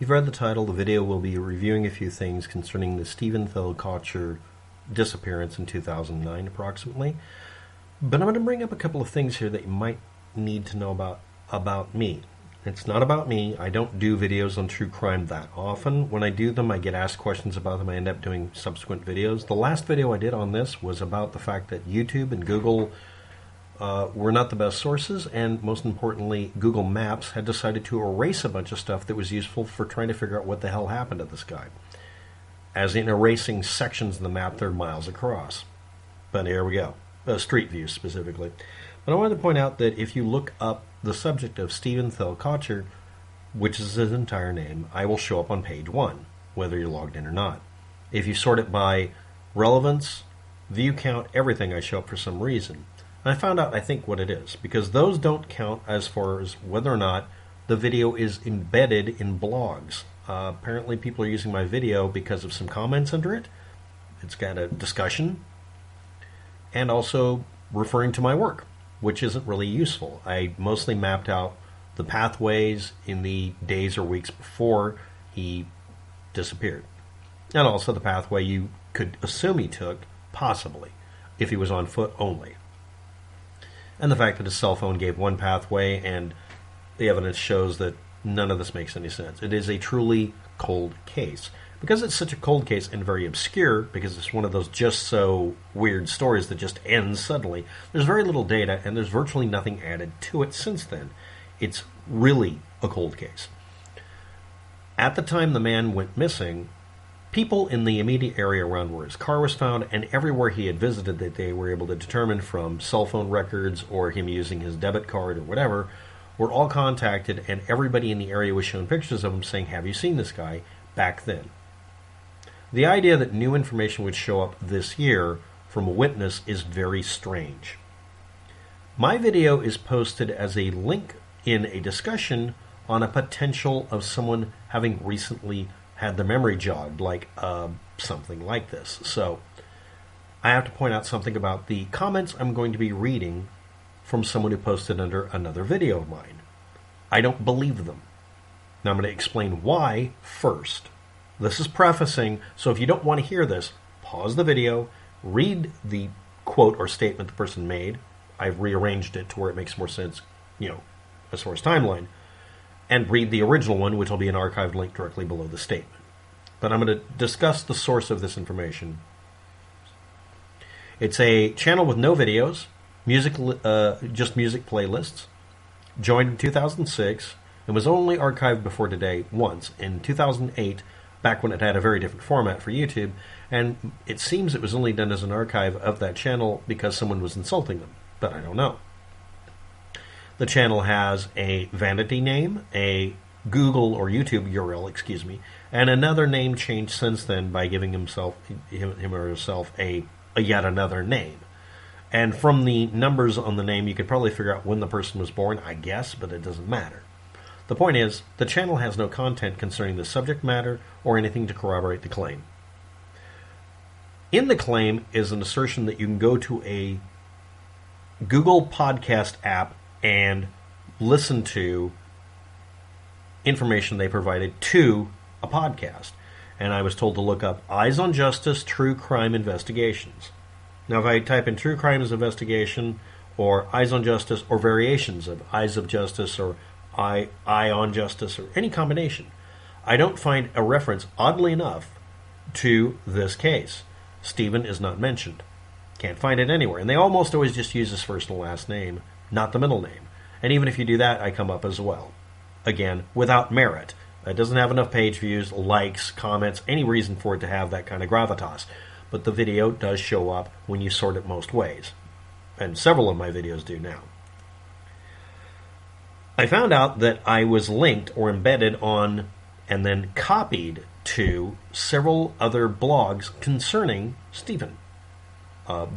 You've read the title. The video will be reviewing a few things concerning the Stephen Kocher disappearance in 2009 approximately. But I'm going to bring up a couple of things here that you might need to know about me. It's not about me. I don't do videos on true crime that often. When I do them, I get asked questions about them. I end up doing subsequent videos. The last video I did on this was about the fact that YouTube and Google were not the best sources, and most importantly, Google Maps had decided to erase a bunch of stuff that was useful for trying to figure out what the hell happened to this guy. As in erasing sections of the map that are miles across. But here we go. Street view specifically. But I wanted to point out that if you look up the subject of Stephen Kocher, which is his entire name, I will show up on page 1, whether you're logged in or not. If you sort it by relevance, view count, everything, I show up for some reason. And I found out, I think, what it is, because those don't count as far as whether or not the video is embedded in blogs. Apparently people are using my video because of some comments under it. It's got a discussion, and also referring to my work, which isn't really useful. I mostly mapped out the pathways in the days or weeks before he disappeared. And also the pathway you could assume he took, possibly, if he was on foot only. And the fact that his cell phone gave one pathway, and the evidence shows that none of this makes any sense. It is a truly cold case. Because it's such a cold case and very obscure, because it's one of those just so weird stories that just ends suddenly, there's very little data, and there's virtually nothing added to it since then. It's really a cold case. At the time the man went missing, people in the immediate area around where his car was found and everywhere he had visited that they were able to determine from cell phone records or him using his debit card or whatever were all contacted, and everybody in the area was shown pictures of him saying, "Have you seen this guy?" back then. The idea that new information would show up this year from a witness is very strange. My video is posted as a link in a discussion on a potential of someone having recently had the memory jogged, like something like this. So I have to point out something about the comments I'm going to be reading from someone who posted under another video of mine. I don't believe them. Now I'm going to explain why first. This is prefacing, so if you don't want to hear this, pause the video, read the quote or statement the person made. I've rearranged it to where it makes more sense, as far as timeline, and read the original one, which will be an archived link directly below the statement. But I'm going to discuss the source of this information. It's a channel with no videos, just music playlists, joined in 2006, and was only archived before today once, in 2008, back when it had a very different format for YouTube, and it seems it was only done as an archive of that channel because someone was insulting them, but I don't know. The channel has a vanity name, a Google or YouTube URL, and another name change since then by giving him or herself a yet another name. And from the numbers on the name, you could probably figure out when the person was born, I guess, but it doesn't matter. The point is, the channel has no content concerning the subject matter or anything to corroborate the claim. In the claim is an assertion that you can go to a Google podcast app and listen to information they provided to a podcast. And I was told to look up Eyes on Justice True Crime Investigations. Now if I type in True Crimes Investigation or Eyes on Justice or variations of Eyes of Justice or Eye on Justice or any combination, I don't find a reference, oddly enough, to this case. Stephen is not mentioned. Can't find it anywhere. And they almost always just use his first and last name, not the middle name. And even if you do that, I come up as well. Again, without merit. It doesn't have enough page views, likes, comments, any reason for it to have that kind of gravitas. But the video does show up when you sort it most ways. And several of my videos do now. I found out that I was linked or embedded on and then copied to several other blogs concerning Stephen.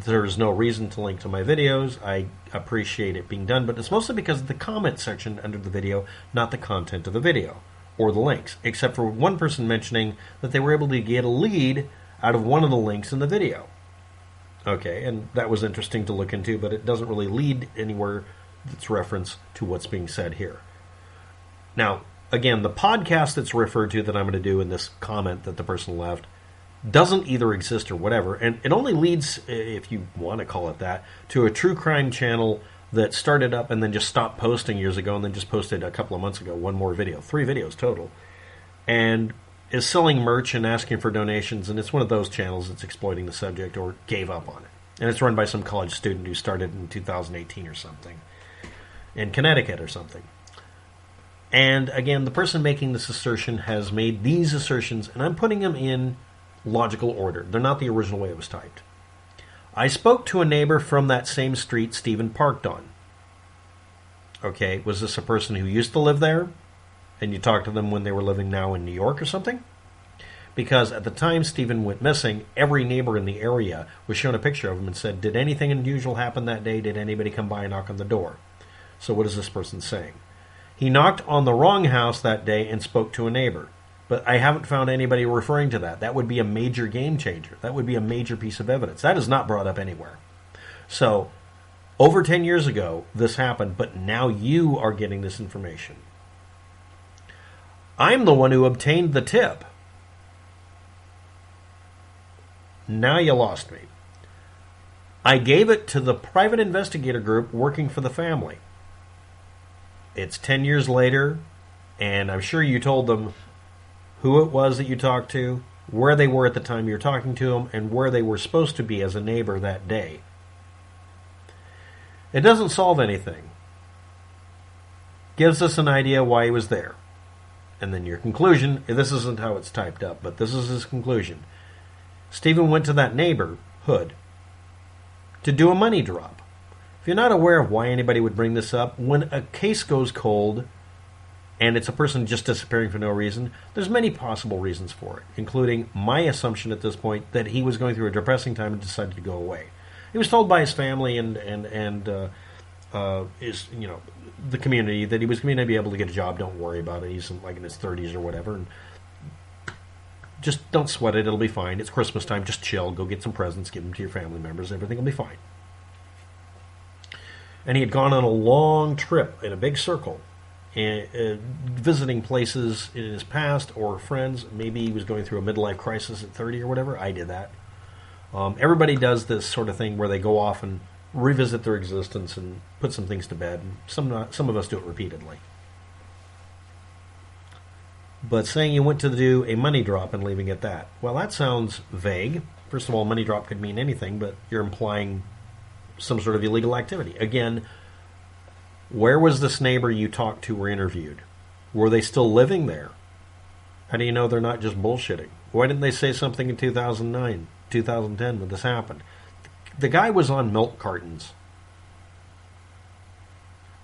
There's no reason to link to my videos. I appreciate it being done, but it's mostly because of the comment section under the video, not the content of the video or the links, except for one person mentioning that they were able to get a lead out of one of the links in the video. Okay, and that was interesting to look into, but it doesn't really lead anywhere that's reference to what's being said here. Now, again, the podcast that's referred to that I'm going to do in this comment that the person left doesn't either exist or whatever. And it only leads, if you want to call it that, to a true crime channel that started up and then just stopped posting years ago and then just posted a couple of months ago one more video. 3 videos total. And is selling merch and asking for donations. And it's one of those channels that's exploiting the subject or gave up on it. And it's run by some college student who started in 2018 or something. In Connecticut or something. And again, the person making this assertion has made these assertions, and I'm putting them in logical order. They're not the original way it was typed. I spoke to a neighbor from that same street Stephen parked on. Okay, was this a person who used to live there? And you talked to them when they were living now in New York or something? Because at the time Stephen went missing, every neighbor in the area was shown a picture of him and said, did anything unusual happen that day? Did anybody come by and knock on the door? So what is this person saying? He knocked on the wrong house that day and spoke to a neighbor. But I haven't found anybody referring to that. That would be a major game changer. That would be a major piece of evidence. That is not brought up anywhere. So, over 10 years ago, this happened, but now you are getting this information. I'm the one who obtained the tip. Now you lost me. I gave it to the private investigator group working for the family. It's 10 years later, and I'm sure you told them who it was that you talked to, where they were at the time you were talking to them, and where they were supposed to be as a neighbor that day. It doesn't solve anything. Gives us an idea why he was there. And then your conclusion, this isn't how it's typed up, but this is his conclusion. Stephen went to that neighborhood to do a money drop. If you're not aware of why anybody would bring this up, when a case goes cold and it's a person just disappearing for no reason, there's many possible reasons for it, including my assumption at this point that he was going through a depressing time and decided to go away. He was told by his family and his, the community that he was going to be able to get a job. Don't worry about it. He's in his 30s or whatever. And just don't sweat it. It'll be fine. It's Christmas time. Just chill. Go get some presents. Give them to your family members. Everything will be fine. And he had gone on a long trip in a big circle, visiting places in his past or friends. Maybe he was going through a midlife crisis at 30 or whatever. I did that. Everybody does this sort of thing where they go off and revisit their existence and put some things to bed. And some of us do it repeatedly. But saying you went to do a money drop and leaving it at that, well, that sounds vague. First of all, money drop could mean anything, but you're implying some sort of illegal activity. Again, where was this neighbor you talked to or interviewed? Were they still living there? How do you know they're not just bullshitting? Why didn't they say something in 2009, 2010 when this happened? The guy was on milk cartons.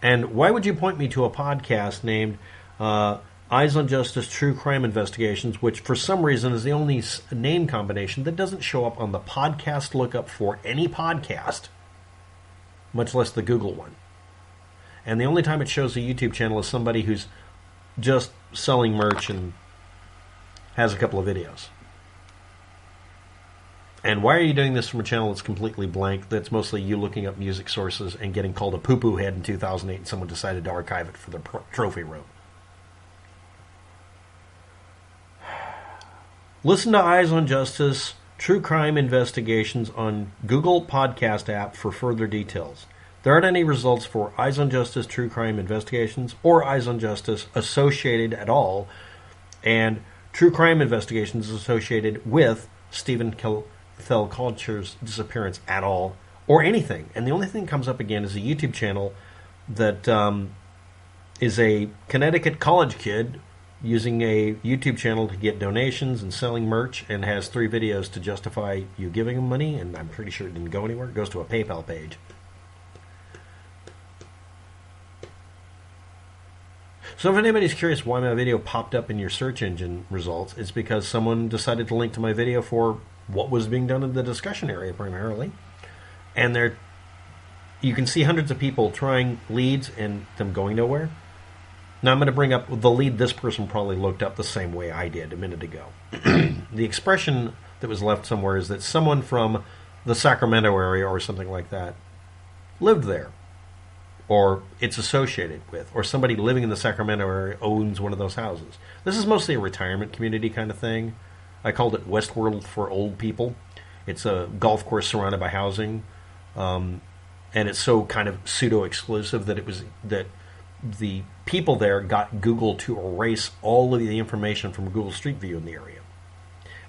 And why would you point me to a podcast named Eyes on Justice True Crime Investigations, which for some reason is the only name combination that doesn't show up on the podcast lookup for any podcast, much less the Google one. And the only time it shows a YouTube channel is somebody who's just selling merch and has a couple of videos. And why are you doing this from a channel that's completely blank, that's mostly you looking up music sources and getting called a poo-poo head in 2008 and someone decided to archive it for their trophy room? Listen to Eyes on Justice True Crime Investigations on Google Podcast app for further details. There aren't any results for Eyes on Justice True Crime Investigations or Eyes on Justice associated at all, and True Crime Investigations associated with Stephen Culture's disappearance at all, or anything. And the only thing that comes up again is a YouTube channel that is a Connecticut college kid using a YouTube channel to get donations and selling merch, and has 3 videos to justify you giving him money, and I'm pretty sure it didn't go anywhere. It goes to a PayPal page. So if anybody's curious why my video popped up in your search engine results, it's because someone decided to link to my video for what was being done in the discussion area primarily. And you can see hundreds of people trying leads and them going nowhere. Now I'm going to bring up the lead this person probably looked up the same way I did a minute ago. The expression that was left somewhere is that someone from the Sacramento area or something like that lived there. or it's associated with, or somebody living in the Sacramento area owns one of those houses. This is mostly a retirement community kind of thing. I called it Westworld for old people. It's a golf course surrounded by housing, and it's so kind of pseudo-exclusive that the people there got Google to erase all of the information from Google Street View in the area.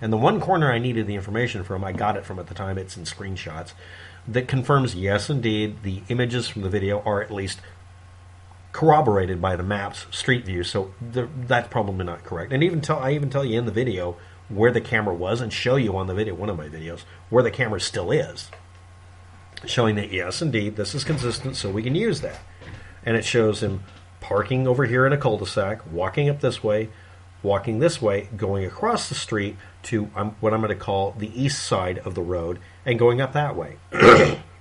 And the one corner I needed the information from, I got it from at the time, it's in screenshots, that confirms, yes, indeed, the images from the video are at least corroborated by the map's Street View, so that's probably not correct. And I even tell you in the video where the camera was, and show you on the video, one of my videos, where the camera still is, showing that, yes, indeed, this is consistent, so we can use that. And it shows him parking over here in a cul-de-sac, walking up this way, walking this way, going across the street to what I'm going to call the east side of the road, and going up that way.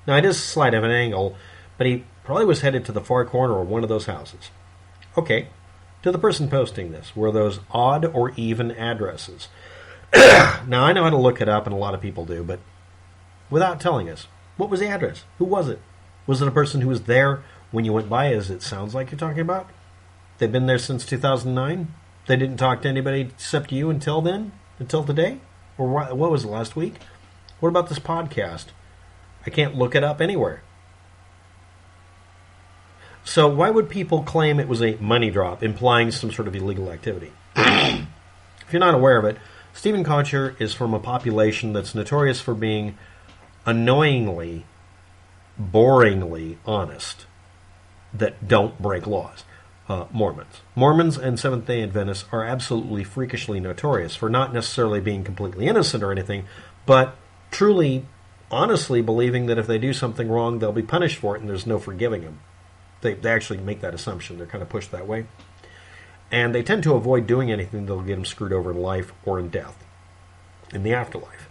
Now, it is slight of an angle, but he probably was headed to the far corner of one of those houses. Okay, to the person posting this, were those odd or even addresses? Now, I know how to look it up, and a lot of people do, but without telling us, what was the address? Who was it? Was it a person who was there when you went by, as it sounds like you're talking about? They've been there since 2009? They didn't talk to anybody except you until then? Until today? Or what was it, last week? What about this podcast? I can't look it up anywhere. So why would people claim it was a money drop, implying some sort of illegal activity? If you're not aware of it, Stephen Kocher is from a population that's notorious for being annoyingly, boringly honest, that don't break laws. Mormons and Seventh-day Adventists are absolutely freakishly notorious for not necessarily being completely innocent or anything, but truly, honestly believing that if they do something wrong, they'll be punished for it and there's no forgiving them. They actually make that assumption. They're kind of pushed that way. And they tend to avoid doing anything that'll get them screwed over in life or in death, in the afterlife.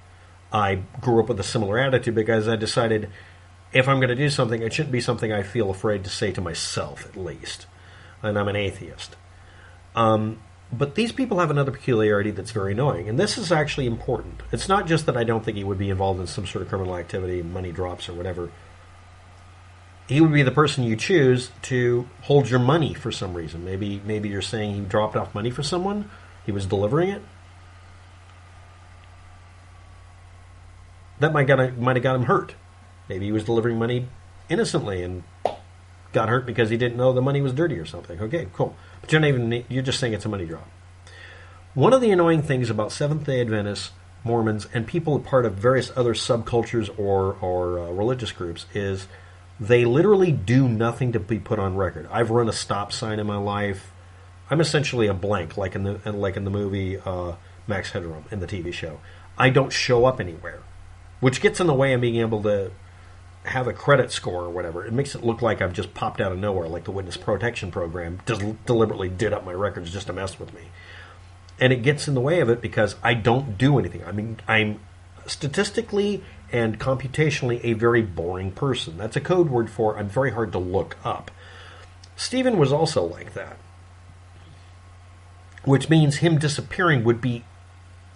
I grew up with a similar attitude because I decided if I'm going to do something, it shouldn't be something I feel afraid to say to myself, at least. And I'm an atheist. But these people have another peculiarity that's very annoying, and this is actually important. It's not just that I don't think he would be involved in some sort of criminal activity, money drops or whatever. He would be the person you choose to hold your money for some reason. Maybe you're saying he dropped off money for someone, he was delivering it. That might have got him hurt. Maybe he was delivering money innocently and got hurt because he didn't know the money was dirty or something. Okay, cool. But you're just saying it's a money drop. One of the annoying things about Seventh-day Adventists, Mormons, and people part of various other subcultures or religious groups is they literally do nothing to be put on record. I've run a stop sign in my life. I'm essentially a blank, like in the movie Max Headroom in the TV show. I don't show up anywhere, which gets in the way of being able to have a credit score or whatever. It makes it look like I've just popped out of nowhere, like the Witness Protection Program just deliberately did up my records just to mess with me. And it gets in the way of it because I don't do anything. I mean, I'm statistically and computationally a very boring person. That's a code word for I'm very hard to look up. Stephen was also like that, which means him disappearing would be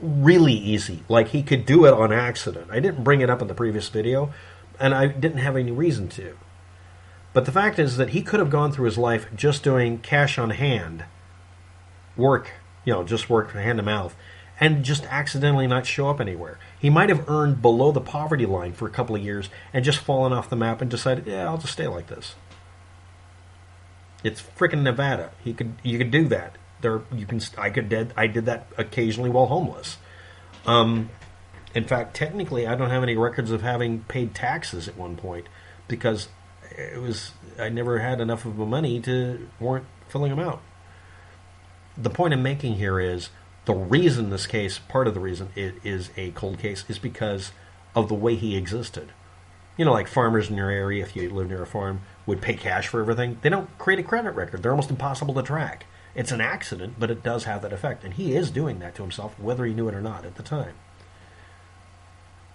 really easy. Like he could do it on accident. I didn't bring it up in the previous video, and I didn't have any reason to. But the fact is that he could have gone through his life just doing cash on hand work, just work hand to mouth, and just accidentally not show up anywhere. He might have earned below the poverty line for a couple of years and just fallen off the map and decided, I'll just stay like this. It's frickin' Nevada. You could do that. I did that occasionally while homeless. In fact, technically, I don't have any records of having paid taxes at one point because I never had enough of the money to warrant filling them out. The point I'm making here is the reason this case, part of the reason it is a cold case, is because of the way he existed. Like farmers in your area, if you live near a farm, would pay cash for everything. They don't create a credit record. They're almost impossible to track. It's an accident, but it does have that effect. And he is doing that to himself, whether he knew it or not at the time.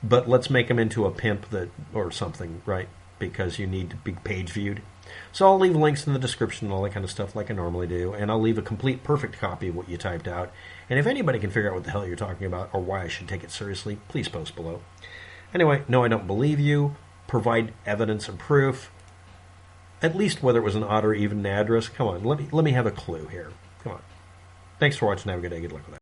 But let's make him into a pimp or something, right? Because you need to be page viewed. So I'll leave links in the description and all that kind of stuff like I normally do. And I'll leave a complete perfect copy of what you typed out. And if anybody can figure out what the hell you're talking about or why I should take it seriously, please post below. Anyway, no, I don't believe you. Provide evidence and proof. at least whether it was an odd or even address. Come on, let me have a clue here. Come on. Thanks for watching. Have a good day. Good luck with that.